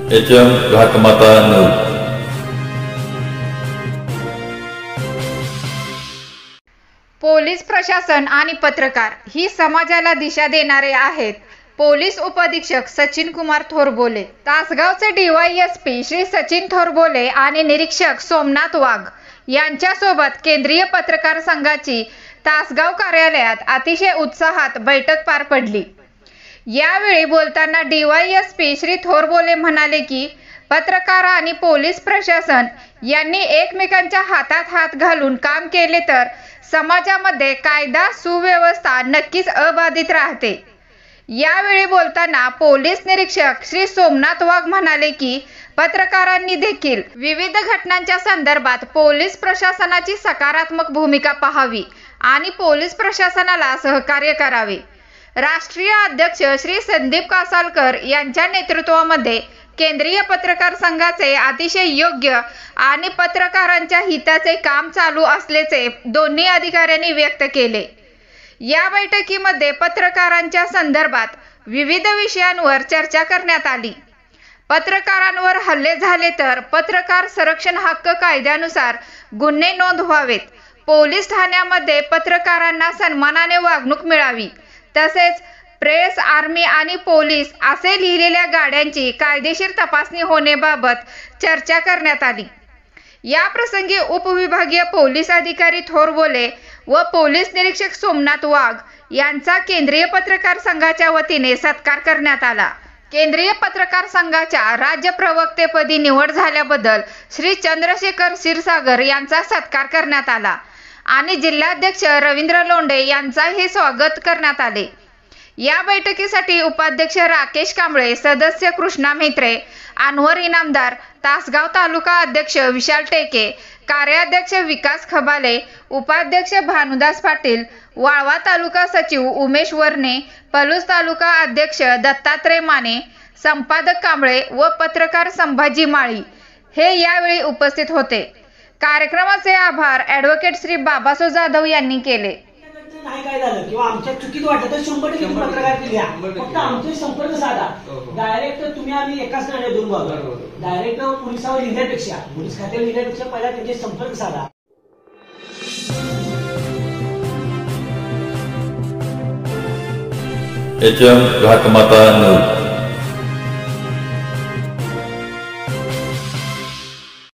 HM घातमाता news. Police प्रशासन आणि पत्रकार ही समाजाला दिशा देणारे आहेत। पोलीस उपअधीक्षक सचिन कुमार थोरबोले, तासगावचे DYSP श्री सचिन थोरबोले आणि निरीक्षक सोमनाथ वाघ यांच्यासोबत केंद्रीय पत्रकार संघाची तासगाव कार्यालयात अतिशय उत्साहात बैठक पार पडली। यावेळी बोलताना DYSP श्री थोरबोले म्हणाले की पत्रकार आणि पोलीस प्रशासन यांनी एकमेकांच्या हातात हात घालून काम केले तर समाजामध्ये कायदा सुव्यवस्था नक्कीच अबाधित राहते। यावेळी बोलताना पोलीस निरीक्षक श्री सोमनाथ वाघ म्हणाले की पत्रकारांनी देखील विविध घटनांच्या संदर्भात पोलीस प्रशासनाची सकारात्मक भूमिका पाहावी आणि पोलीस प्रशासनाला सहकार्य करावे। राष्ट्रीय अध्यक्ष श्री संदीप कासालकर यांच्या नेतृत्वामध्ये केंद्रीय पत्रकार संघाचे अतिशय योग्य आणि पत्रकारांच्या हिताचे काम चालू असल्याचे दोन्ही अधिकाऱ्यांनी व्यक्त केले। या बैठकीमध्ये पत्रकारांच्या संदर्भात विविध विषयांवर चर्चा करण्यात आली। पत्रकारांवर हल्ले झाले तर पत्रकार संरक्षण हक्क कायद्यानुसार गुन्हे नोंद व्हावेत, पोलीस ठाण्यामध्ये पत्रकारांना सन्मानाने वागणूक मिळावी, तसेच प्रेस, आर्मी आणि पोलीस असे लिहिलेल्या गाड्यांची कायदेशीर तपासणी होण्याबाबत चर्चा करण्यात आली। या प्रसंगी उपविभागीय पोलीस अधिकारी थोरबोले व पोलीस निरीक्षक सोमनाथ वाघ यांचा केंद्रीय पत्रकार संघाच्या वतीने सत्कार करण्यात आला। केंद्रीय पत्रकार संघाच्या राज्य प्रवक्तेपदी निवड झाल्याबद्दल श्री चंद्रशेखर क्षीरसागर यांचा सत्कार करण्यात आला आणि जिल्हाध्यक्ष रवींद्र लोंढे यांचाही स्वागत करण्यात आले। या बैठकीसाठी उपाध्यक्ष राकेश कांबळे, सदस्य कृष्णा म्हेत्रे, अनवर इनामदार, तासगाव तालुका अध्यक्ष विशाल टेके, कार्याध्यक्ष विकास खबाले, उपाध्यक्ष भानुदास पाटील, वाळवा तालुका सचिव उमेश वर्णे, पलूस तालुका अध्यक्ष दत्तात्रय माने, संपादक कांबळे व पत्रकार संभाजी माळी हे यावेळी उपस्थित होते। कार्यक्रमाचे आभार ॲडव्होकेट श्री बाबासो जाधव यांनी केले। नाही काय झालं किंवा आमच्या चुकीत वाटत तर 100% तुम्ही पत्रकार लिहा, फक्त आमचे संपर्क साधा। डायरेक्ट तुम्ही आम्ही एकाच नाण्यात दोन बाजू, डायरेक्ट पोलिसावर लिहिण्यापेक्षा, पोलीस खात्यावर लिहिण्यापेक्षा पहिला त्यांचे संपर्क साधा। HM घातमाता न्यूज।